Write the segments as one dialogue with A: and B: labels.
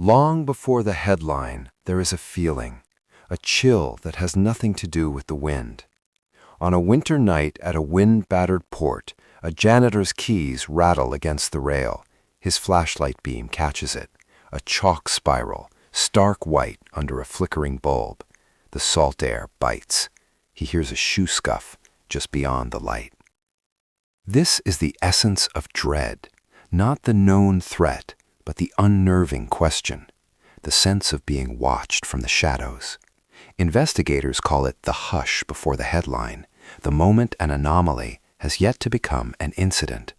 A: Long before the headline, there is a feeling, a chill that has nothing to do with the wind. On a winter night at a wind-battered port, a janitor's keys rattle against the rail. His flashlight beam catches it, a chalk spiral, stark white under a flickering bulb. The salt air bites. He hears a shoe scuff just beyond the light. This is the essence of dread, not the known threat, but the unnerving question, the sense of being watched from the shadows. Investigators call it the hush before the headline, the moment an anomaly has yet to become an incident.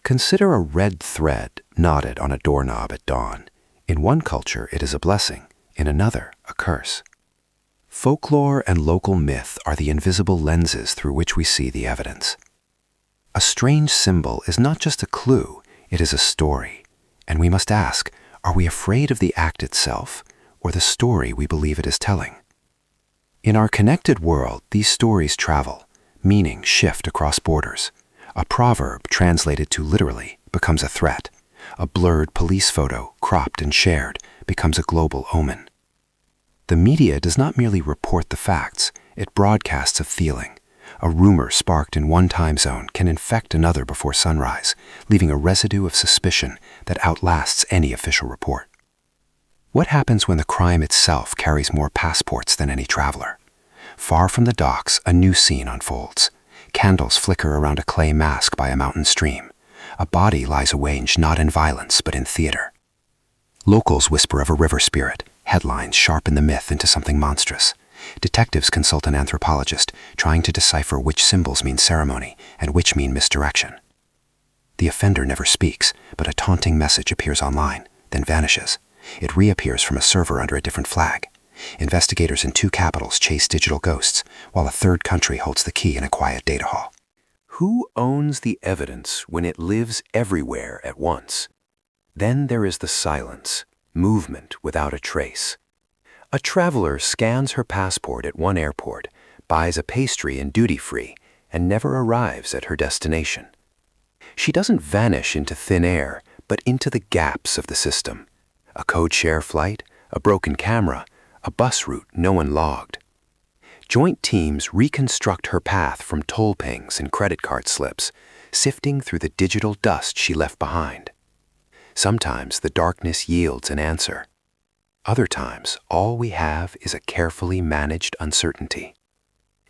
A: Consider a red thread knotted on a doorknob at dawn. In one culture, it is a blessing, in another, a curse. Folklore and local myth are the invisible lenses through which we see the evidence. A strange symbol is not just a clue, it is a story. And we must ask, are we afraid of the act itself, or the story we believe it is telling? In our connected world, these stories travel, meaning shift across borders. A proverb translated to literally becomes a threat. A blurred police photo, cropped and shared, becomes a global omen. The media does not merely report the facts, it broadcasts a feeling. A rumor sparked in one time zone can infect another before sunrise, leaving a residue of suspicion that outlasts any official report. What happens when the crime itself carries more passports than any traveler? Far from the docks, a new scene unfolds. Candles flicker around a clay mask by a mountain stream. A body lies awaged not in violence but in theater. Locals whisper of a river spirit. Headlines sharpen the myth into something monstrous. Detectives consult an anthropologist, trying to decipher which symbols mean ceremony and which mean misdirection. The offender never speaks, but a taunting message appears online, then vanishes. It reappears from a server under a different flag. Investigators in two capitals chase digital ghosts, while a third country holds the key in a quiet data hall. Who owns the evidence when it lives everywhere at once? Then there is the silence, movement without a trace. A traveler scans her passport at one airport, buys a pastry in duty-free, and never arrives at her destination. She doesn't vanish into thin air, but into the gaps of the system. A code-share flight, a broken camera, a bus route no one logged. Joint teams reconstruct her path from toll pings and credit card slips, sifting through the digital dust she left behind. Sometimes the darkness yields an answer. Other times, all we have is a carefully managed uncertainty.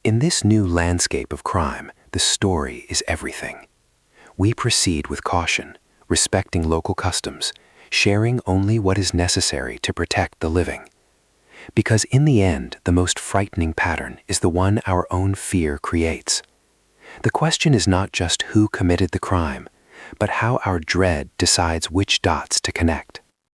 A: In this new landscape of crime, the story is everything. We proceed with caution, respecting local customs, sharing only what is necessary to protect the living. Because in the end, the most frightening pattern is the one our own fear creates. The question is not just who committed the crime, but how our dread decides which dots to connect.